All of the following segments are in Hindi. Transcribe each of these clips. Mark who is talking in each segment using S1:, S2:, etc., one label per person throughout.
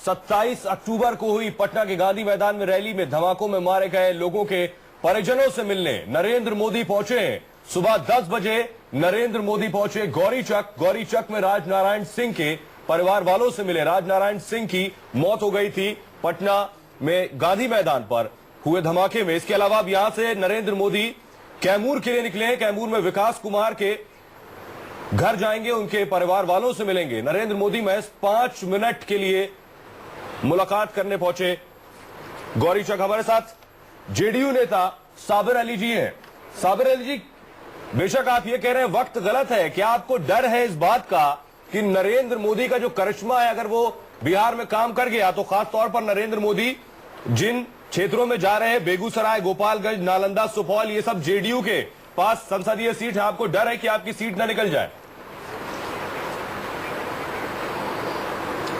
S1: 27 अक्टूबर को हुई पटना के गांधी मैदान में रैली में धमाकों में मारे गए लोगों के परिजनों से मिलने नरेंद्र मोदी पहुंचे हैं। सुबह 10 बजे नरेंद्र मोदी पहुंचे गौरीचक में राजनारायण सिंह के परिवार वालों से मिले। राजनारायण सिंह की मौत हो गई थी पटना में गांधी मैदान पर हुए धमाके में। इसके अलावा अब यहां से नरेंद्र मोदी कैमूर के लिए निकले हैं। कैमूर में विकास कुमार के घर जाएंगे, उनके परिवार वालों से मिलेंगे। नरेंद्र मोदी महज 5 मिनट के लिए मुलाकात करने पहुंचे गौरीचक। हमारे साथ जेडीयू नेता साबिर अली जी हैं। साबिर अली जी, बेशक आप ये कह रहे हैं वक्त गलत है, क्या आपको डर है इस बात का कि नरेंद्र मोदी का जो करिश्मा है अगर वो बिहार में काम कर गया तो खास तौर पर नरेंद्र मोदी जिन क्षेत्रों में जा रहे हैं, बेगूसराय, गोपालगंज, नालंदा, सुपौल, ये सब जेडीयू के पास संसदीय सीट है, आपको डर है कि आपकी सीट ना निकल जाए?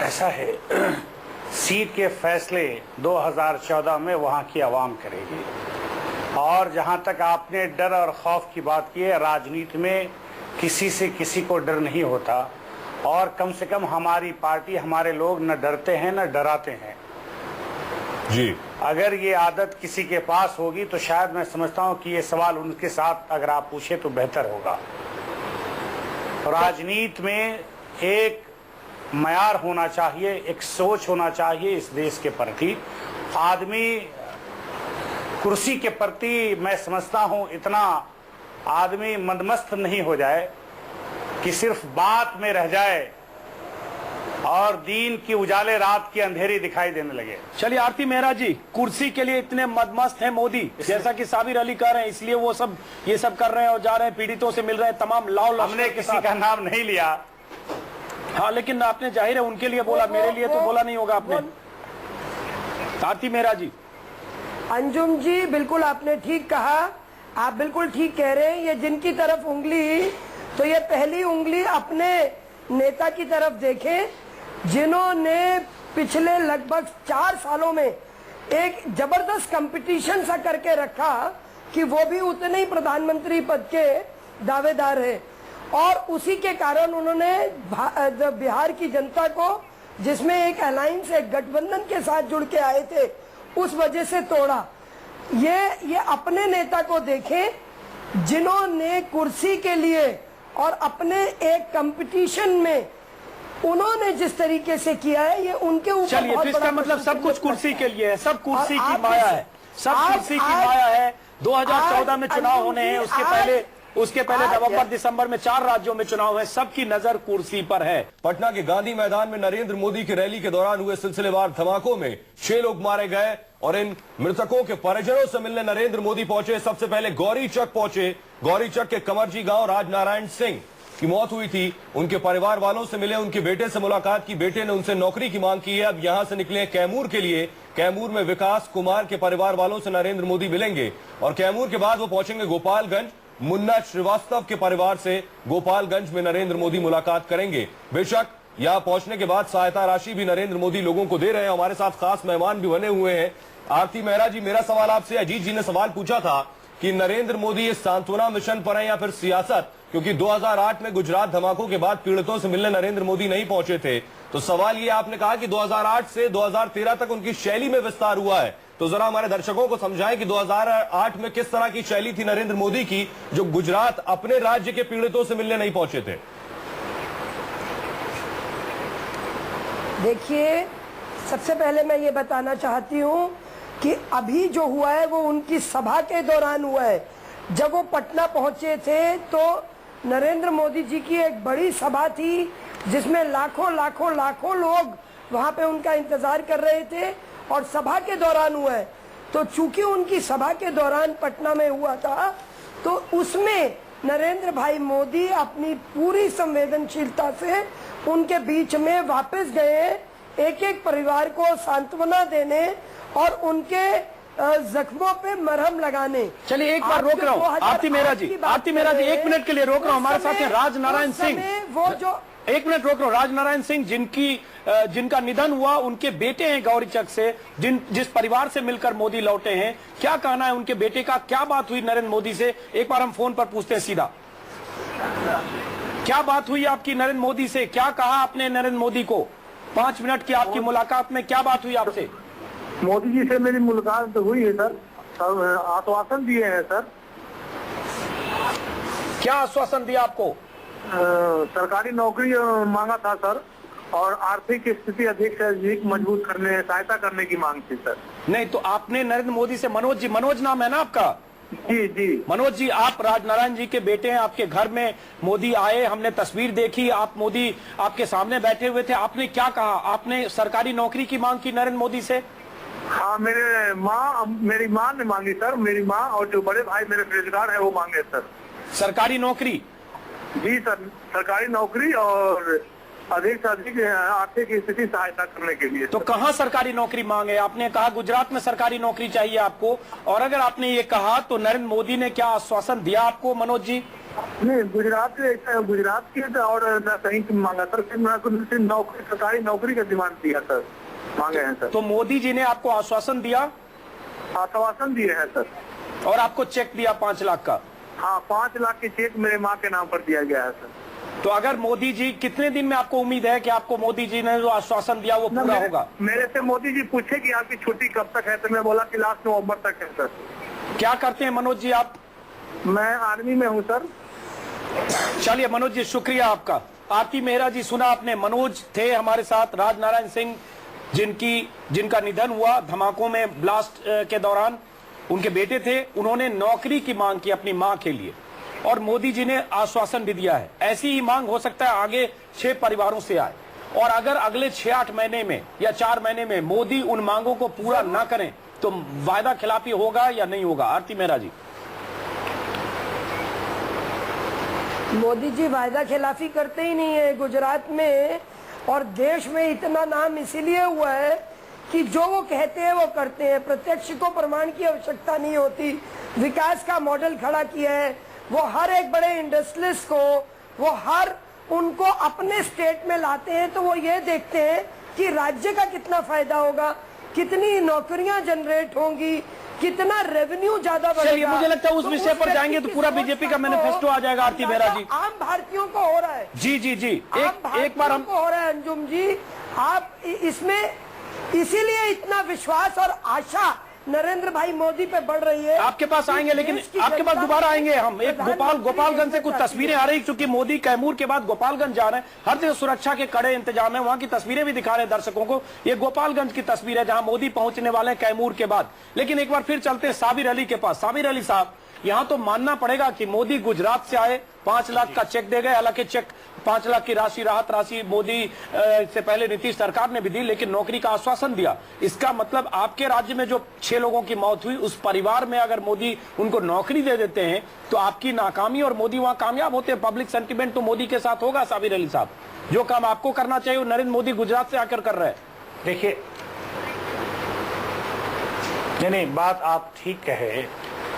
S2: ऐसा है, सीट के फैसले 2014 में वहां की आवाम करेगी। और जहां तक आपने डर और खौफ की बात की है, राजनीति में किसी से किसी को डर नहीं होता और कम से कम हमारी पार्टी, हमारे लोग न डरते हैं न डराते हैं
S1: जी।
S2: अगर ये आदत किसी के पास होगी तो शायद मैं समझता हूं कि ये सवाल उनके साथ अगर आप पूछे तो बेहतर होगा। राजनीति में एक मयार होना चाहिए, एक सोच होना चाहिए इस देश के प्रति। आदमी कुर्सी के प्रति मैं समझता हूं इतना आदमी मंदमस्त नहीं हो जाए कि सिर्फ बात में रह जाए और दिन की उजाले रात की अंधेरी दिखाई देने लगे।
S3: चलिए आरती मेहरा जी, कुर्सी के लिए इतने मदमस्त हैं मोदी, जैसा कि साबिर अली कह रहे हैं, इसलिए वो सब ये सब कर रहे हैं और जा रहे हैं, पीड़ितों से मिल रहे हैं, तमाम लाओ।
S2: हमने किसी का नाम नहीं लिया।
S3: हाँ, लेकिन आपने जाहिर है उनके लिए बोला, मेरे लिए तो बोला नहीं होगा आपने। आरती मेहरा जी।
S4: अंजुम जी, बिल्कुल आपने ठीक कहा, आप बिल्कुल ठीक कह रहे हैं। ये जिनकी तरफ उंगली तो ये पहली उंगली अपने नेता की तरफ देखें, जिन्होंने पिछले लगभग 4 सालों में एक जबरदस्त कंपटीशन सा करके रखा कि वो भी उतने ही प्रधानमंत्री पद के दावेदार है। और उसी के कारण उन्होंने बिहार की जनता को, जिसमें एक अलायंस, एक गठबंधन के साथ जुड़ के आए थे, उस वजह से तोड़ा। ये अपने नेता को देखें जिन्होंने कुर्सी के लिए और अपने एक कंपटीशन में उन्होंने जिस तरीके से किया है, ये उनके ऊपर।
S3: चलिए, तो इसका मतलब सब कुछ कुर्सी के लिए है, सब कुर्सी की माया है, सब कुर्सी की माया है। 2014 में चुनाव होने हैं, उसके पहले नवंबर दिसंबर में 4 राज्यों में चुनाव है, सबकी नजर कुर्सी पर है।
S1: पटना के गांधी मैदान में नरेंद्र मोदी की रैली के दौरान हुए सिलसिलेवार धमाकों में 6 लोग मारे गए और इन मृतकों के परिजनों से मिलने नरेंद्र मोदी पहुंचे। सबसे पहले गौरीचक पहुंचे। गौरीचक के कमरजी गांव राजनारायण सिंह की मौत हुई थी, उनके परिवार वालों से मिले, उनके बेटे से मुलाकात की। बेटे ने उनसे नौकरी की मांग की है। अब यहां से निकले कैमूर के लिए। कैमूर में विकास कुमार के परिवार वालों से नरेंद्र मोदी मिलेंगे और कैमूर के बाद वो पहुंचेंगे गोपालगंज। मुन्ना श्रीवास्तव के परिवार से गोपालगंज में नरेंद्र मोदी मुलाकात करेंगे। बेशक यहां पहुंचने के बाद सहायता राशि भी नरेंद्र मोदी लोगों को दे रहे हैं। हमारे साथ खास मेहमान भी बने हुए हैं। आरती मेहरा जी, मेरा सवाल आपसे, अजीत जी ने सवाल पूछा था कि नरेंद्र मोदी इस सांत्वना मिशन पर है या फिर सियासत, क्योंकि 2008 में गुजरात धमाकों के बाद पीड़ितों से मिलने नरेंद्र मोदी नहीं पहुंचे थे। तो सवाल ये, आपने कहा कि 2008 से 2013 तक उनकी शैली में विस्तार हुआ है, तो जरा हमारे दर्शकों को समझाएं कि 2008 में किस तरह की शैली थी नरेंद्र मोदी की, जो गुजरात अपने राज्य के पीड़ितों से मिलने नहीं पहुंचे थे।
S4: देखिए, सबसे पहले मैं ये बताना चाहती हूँ कि अभी जो हुआ है वो उनकी सभा के दौरान हुआ है। जब वो पटना पहुंचे थे तो नरेंद्र मोदी जी की एक बड़ी सभा थी जिसमें लाखों लोग वहां पे उनका इंतजार कर रहे थे और सभा के दौरान हुआ है। तो चूंकि उनकी सभा के दौरान पटना में हुआ था तो उसमें नरेंद्र भाई मोदी अपनी पूरी संवेदनशीलता से उनके बीच में वापस गए, एक एक परिवार को सांत्वना देने और उनके जख्मों पे मरहम लगाने।
S3: चलिए एक बार रोक रहा हूँ आरती मेहरा जी, 1 मिनट के लिए रोक रहा हूँ। हमारे साथ हैं राजनारायण सिंह,
S4: वो जो
S3: 1 मिनट रोक रहा हूँ। राजनारायण सिंह जिनका निधन हुआ, उनके बेटे हैं गौरीचक से, जिस परिवार से मिलकर मोदी लौटे हैं, क्या कहना है उनके बेटे का? क्या बात हुई नरेंद्र मोदी से? एक बार हम फोन पर पूछते हैं सीधा। क्या बात हुई आपकी नरेंद्र मोदी से? क्या कहा आपने नरेंद्र मोदी को? 5 मिनट की आपकी मुलाकात में क्या बात हुई आपसे?
S5: मोदी जी से मेरी मुलाकात हुई है सर, आश्वासन दिए हैं सर।
S3: क्या आश्वासन दिया आपको?
S5: सरकारी नौकरी मांगा था सर, और आर्थिक स्थिति अधिक से अधिक मजबूत करने, सहायता करने की मांग थी सर।
S3: नहीं तो आपने नरेंद्र मोदी से, मनोज नाम है ना आपका?
S5: जी जी।
S3: मनोज जी, आप राजनारायण जी के बेटे हैं, आपके घर में मोदी आए, हमने तस्वीर देखी, आप मोदी आपके सामने बैठे हुए थे, आपने क्या कहा? आपने सरकारी नौकरी की मांग की नरेंद्र मोदी से?
S5: हाँ, मेरी माँ ने मांगी सर, मेरी माँ और जो बड़े भाई मेरे बेरोजगार है वो मांगे सर।
S3: सरकारी नौकरी?
S5: जी सर, सरकारी नौकरी और अधिक से अधिक आर्थिक स्थिति सहायता करने के लिए।
S3: तो कहाँ सरकारी नौकरी मांगे? आपने कहा गुजरात में सरकारी नौकरी चाहिए आपको, और अगर आपने ये कहा तो नरेंद्र मोदी ने क्या आश्वासन दिया आपको मनोज जी?
S5: नहीं, गुजरात की और न कहीं मांगा सर, सिर्फ नौकरी, सरकारी नौकरी का डिमांड दिया सर, मांगे हैं सर।
S3: तो मोदी जी ने आपको आश्वासन दिया?
S5: आश्वासन दिए हैं सर।
S3: और आपको चेक दिया 5 लाख का?
S5: हाँ, 5 लाख की चेक मेरे माँ के नाम पर दिया गया है सर।
S3: तो अगर मोदी जी, कितने दिन में आपको उम्मीद है कि आपको मोदी जी ने जो आश्वासन दिया वो पूरा होगा?
S5: मेरे से मोदी जी पूछे कि आपकी छुट्टी कब तक है, तो मैं बोला कि लास्ट नवंबर तक है सर।
S3: क्या करते हैं मनोज जी आप?
S5: मैं आर्मी में हूँ सर।
S3: चलिए मनोज जी, शुक्रिया आपका। आरती मेहरा जी, सुना आपने, मनोज थे हमारे साथ, राजनारायण सिंह जिनका निधन हुआ धमाकों में, ब्लास्ट के दौरान, उनके बेटे थे, उन्होंने नौकरी की मांग की अपनी मां के लिए, और मोदी जी ने आश्वासन भी दिया है। ऐसी ही मांग हो सकता है आगे 6 परिवारों से आए, और अगर अगले 6-8 महीने में या 4 महीने में मोदी उन मांगों को पूरा ना करें तो वायदा खिलाफी होगा या नहीं होगा? आरती मेहरा जी।
S4: मोदी जी वायदा खिलाफी करते ही नहीं है। गुजरात में और देश में इतना नाम इसीलिए हुआ है कि जो वो कहते हैं वो करते हैं। प्रत्यक्ष को प्रमाण की आवश्यकता नहीं होती। विकास का मॉडल खड़ा किया है। वो हर एक बड़े इंडस्ट्रियलिस्ट को, वो हर उनको अपने स्टेट में लाते हैं, तो वो ये देखते हैं कि राज्य का कितना फायदा होगा, कितनी नौकरियां जनरेट होंगी, कितना रेवेन्यू ज्यादा बढ़ेगा।
S3: मुझे लगता है उस विषय पर जाएंगे तो पूरा बीजेपी का मैनिफेस्टो आ जाएगा। आरती मेहरा जी,
S4: आम भारतीयों को हो रहा है।
S3: जी जी जी, एक बार
S4: हमको हो रहा है। अंजुम जी, आप इसमें इसीलिए इतना विश्वास और आशा नरेंद्र भाई मोदी पे बढ़ रही है।
S3: आपके पास आएंगे, लेकिन आपके पास दोबारा आएंगे हम। एक गोपालगंज से कुछ तस्वीरें आ रही, क्योंकि मोदी कैमूर के बाद गोपालगंज जा रहे हैं। हर जगह सुरक्षा के कड़े इंतजाम है, वहां की तस्वीरें भी दिखा रहे हैं दर्शकों को। ये गोपालगंज की तस्वीर है जहां मोदी पहुंचने वाले हैं कैमूर के बाद। लेकिन एक बार फिर चलते हैं साबिर अली के पास। साबिर अली साहब, यहां तो मानना पड़ेगा कि मोदी गुजरात से आए, 5 लाख का चेक दे गए। हालांकि चेक 5 लाख की राशि, राहत राशि मोदी से पहले नीतीश सरकार ने भी दी, लेकिन नौकरी का आश्वासन दिया। इसका मतलब आपके राज्य में जो 6 लोगों की मौत हुई, उस परिवार में अगर मोदी उनको नौकरी दे देते हैं तो आपकी नाकामी और मोदी वहां कामयाब होते हैं। पब्लिक सेंटिमेंट तो मोदी के साथ होगा। साबिर अली साहब, जो काम आपको करना चाहिए वो नरेंद्र मोदी गुजरात से आकर कर रहे हैं।
S2: देखिए, नहीं, बात आप ठीक कहे।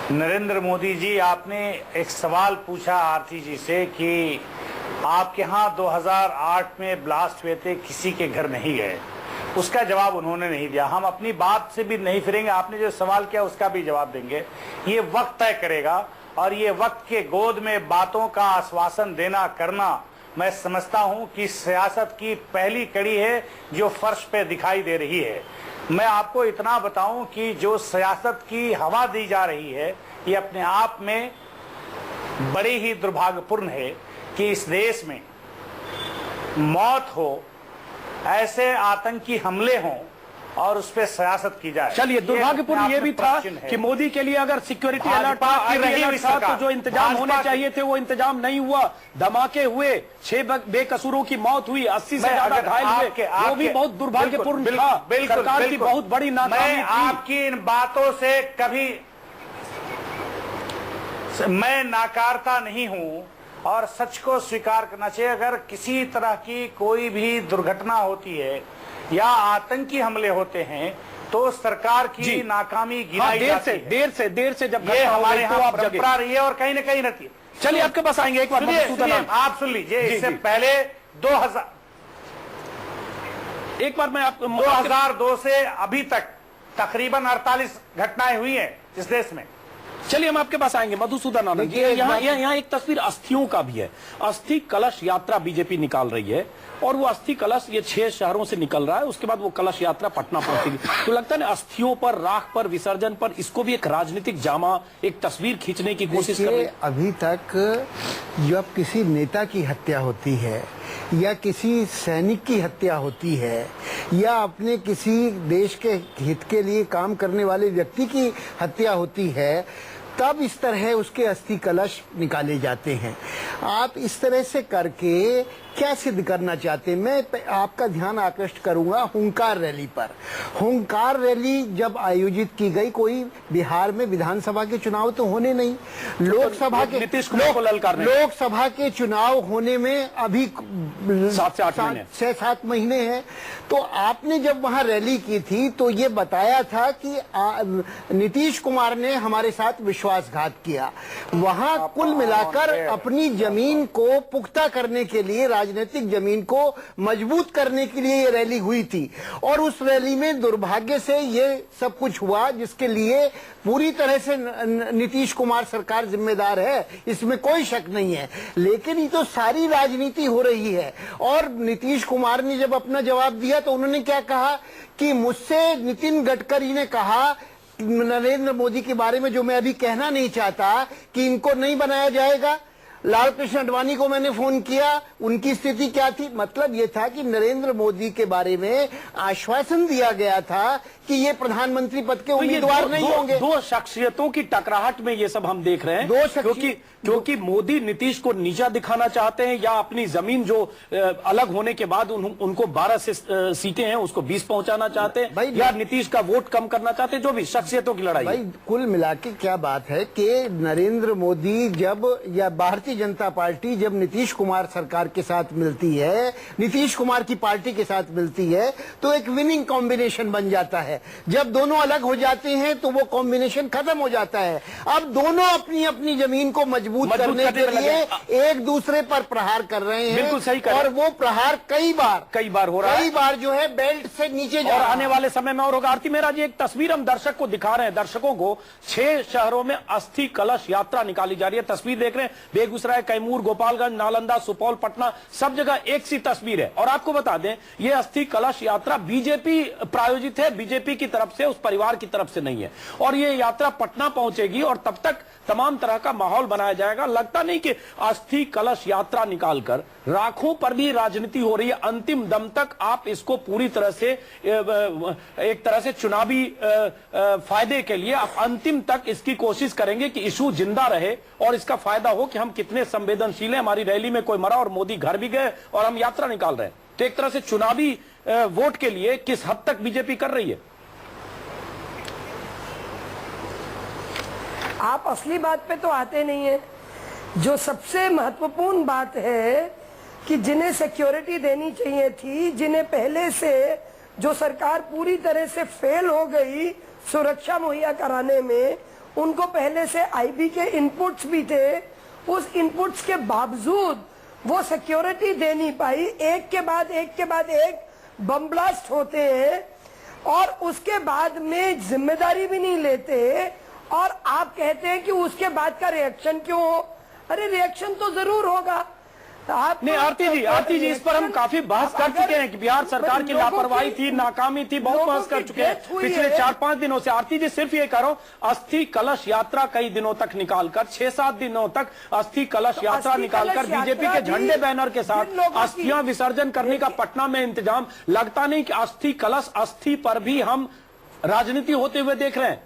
S2: नरेंद्र मोदी जी, आपने एक सवाल पूछा आरती जी से कि आपके यहाँ 2008 में ब्लास्ट हुए थे, किसी के घर नहीं गए। उसका जवाब उन्होंने नहीं दिया। हम अपनी बात से भी नहीं फिरेंगे। आपने जो सवाल किया उसका भी जवाब देंगे। ये वक्त तय करेगा, और ये वक्त के गोद में बातों का आश्वासन देना करना, मैं समझता हूं कि सियासत की पहली कड़ी है जो फर्श पे दिखाई दे रही है। मैं आपको इतना बताऊं कि जो सियासत की हवा दी जा रही है, ये अपने आप में बड़ी ही दुर्भाग्यपूर्ण है कि इस देश में मौत हो, ऐसे आतंकी हमले हों और उस पर सियासत की जाए।
S3: चलिए, दुर्भाग्यपूर्ण ये भी था कि मोदी के लिए अगर सिक्योरिटी अलर्ट था तो जो इंतजाम होने चाहिए थे वो इंतजाम नहीं हुआ। धमाके हुए, 6 बेकसूरों की मौत हुई, 80 से ज्यादा घायल हुए, वो भी बहुत दुर्भाग्यपूर्ण था। सरकार की बहुत बड़ी नाकामी थी।
S2: आपकी इन बातों से कभी मैं नाकारता नहीं हूं, और सच को स्वीकार करना चाहिए। अगर किसी तरह की कोई भी दुर्घटना होती है या आतंकी हमले होते हैं तो सरकार की नाकामी गिनाई जाती है।
S3: देर से जब
S2: ये हमारे यहाँ परंपरा रही है और कहीं ना कहीं रहती है।
S3: चलिए, आपके पास आएंगे एक बार।
S2: आप सुन लीजिए, इससे पहले 2002 से अभी तक तकरीबन 48 घटनाएं हुई हैं इस देश में।
S3: चलिए, हम आपके पास आएंगे। मधुसूदन आनंद जी, यहाँ एक तस्वीर अस्थियों का भी है। अस्थि कलश यात्रा बीजेपी निकाल रही है। और वो अस्थि कलश ये 6 शहरों से निकल रहा है, उसके बाद वो कलश यात्रा पटना पहुंचेगी। तो लगता है ना अस्थियों पर, राख पर, विसर्जन पर इसको भी एक राजनीतिक जामा, एक तस्वीर खींचने की कोशिश कर रही है।
S6: अभी तक जब किसी नेता की हत्या होती है या किसी सैनिक की हत्या होती है या अपने किसी देश के हित के लिए काम करने वाले व्यक्ति की हत्या होती है, तब इस तरह उसके अस्थि कलश निकाले जाते हैं। आप इस तरह से करके क्या सिद्ध करना चाहते हैं? मैं आपका ध्यान आकृष्ट करूंगा हुंकार रैली पर। हुंकार रैली जब आयोजित की गई, कोई बिहार में विधानसभा के चुनाव तो होने नहीं, लोकसभा के
S3: नीतीश कुमार को ललकारने,
S6: लोकसभा के चुनाव होने में अभी
S3: 7
S6: महीने हैं। तो आपने जब वहां रैली की थी तो ये बताया था कि नीतीश कुमार ने हमारे साथ विश्वासघात किया। वहां कुल मिलाकर अपनी जमीन को पुख्ता करने के लिए, राजनीतिक जमीन को मजबूत करने के लिए ये रैली हुई थी। और उस रैली में दुर्भाग्य से ये सब कुछ हुआ, जिसके लिए पूरी तरह से नीतीश कुमार सरकार जिम्मेदार है, इसमें कोई शक नहीं है। लेकिन ये तो सारी राजनीति हो रही है। और नीतीश कुमार ने जब अपना जवाब दिया तो उन्होंने क्या कहा कि मुझसे नितिन गडकरी ने कहा नरेंद्र मोदी के बारे में जो मैं अभी कहना नहीं चाहता कि इनको नहीं बनाया जाएगा। लाल कृष्ण आडवाणी को मैंने फोन किया, उनकी स्थिति क्या थी? मतलब ये था कि नरेंद्र मोदी के बारे में आश्वासन दिया गया था कि ये प्रधानमंत्री पद के उम्मीदवार नहीं होंगे।
S3: दो शख्सियतों की टकराहट में ये सब हम देख रहे हैं। क्योंकि मोदी नीतीश को नीचा दिखाना चाहते हैं, या अपनी जमीन जो अलग होने के बाद उनको 12 से सीटें हैं उसको 20 पहुंचाना चाहते हैं, या नीतीश का वोट कम करना चाहते हैं। जो भी शख्सियतों की लड़ाई।
S6: भाई कुल मिला के क्या बात है कि नरेंद्र मोदी जब, या भारतीय जनता पार्टी जब नीतीश कुमार सरकार के साथ मिलती है, नीतीश कुमार की पार्टी के साथ मिलती है, तो एक विनिंग कॉम्बिनेशन बन जाता है। जब दोनों अलग हो जाते हैं तो वो कॉम्बिनेशन खत्म हो जाता है। अब दोनों अपनी अपनी जमीन को मजबूत करने के लिए एक दूसरे पर प्रहार कर रहे हैं।
S3: बिल्कुल सही कर रहे हैं।
S6: और वो प्रहार कई बार हो रहा है, कई बार जो है बेल्ट से नीचे जा
S3: और
S6: रहा है।
S3: आने वाले समय में और होगा। आरती मेहरा जी, एक तस्वीर हम दर्शक को दिखा रहे हैं, दर्शकों को 6 शहरों में अस्थि कलश यात्रा निकाली जा रही है। तस्वीर देख रहे हैं, बेगूसराय, कैमूर, गोपालगंज, नालंदा, सुपौल, पटना, सब जगह एक सी तस्वीर है। और आपको बता दें, यह अस्थि कलश यात्रा बीजेपी प्रायोजित है, बीजेपी की तरफ से, उस परिवार की तरफ से नहीं है। और यह यात्रा पटना पहुंचेगी और तब तक तमाम तरह का माहौल बनाया जाएगा। लगता नहीं कि अस्थि कलश यात्रा निकालकर राखों पर भी राजनीति हो रही है। अंतिम दम तक आप इसको पूरी तरह से, एक तरह से चुनावी फायदे के लिए आप अंतिम तक इसकी कोशिश करेंगे कि इशू जिंदा रहे और इसका फायदा हो कि हम कितने संवेदनशील हैं, हमारी रैली में कोई मरा और मोदी घर भी गए और हम यात्रा निकाल रहे हैं। तो एक तरह से चुनावी वोट के लिए किस हद तक बीजेपी कर रही है?
S4: आप असली बात पे तो आते नहीं है। जो सबसे महत्वपूर्ण बात है कि जिन्हें सिक्योरिटी देनी चाहिए थी, जिन्हें पहले से जो सरकार पूरी तरह से फेल हो गई सुरक्षा मुहैया कराने में, उनको पहले से आईबी के इनपुट्स भी थे। उस इनपुट्स के बावजूद वो सिक्योरिटी दे नहीं पाई। एक के बाद एक बम ब्लास्ट होते हैं और उसके बाद में जिम्मेदारी भी नहीं लेते। और आप कहते हैं कि उसके बाद का रिएक्शन क्यों हो? अरे रिएक्शन तो जरूर होगा। आप
S3: नहीं, आरती जी इस पर हम काफी बहस कर चुके हैं कि बिहार सरकार की लापरवाही थी, नाकामी थी, बहुत बहस कर चुके हैं पिछले 4-5 दिनों से। आरती जी सिर्फ ये करो, अस्थि कलश यात्रा कई दिनों तक निकालकर, 6-7 दिनों तक अस्थि कलश यात्रा निकालकर बीजेपी के झंडे बैनर के साथ अस्थियां विसर्जन करने का पटना में इंतजाम, लगता नहीं कि अस्थि कलश, अस्थि पर भी हम राजनीति होते हुए देख रहे हैं।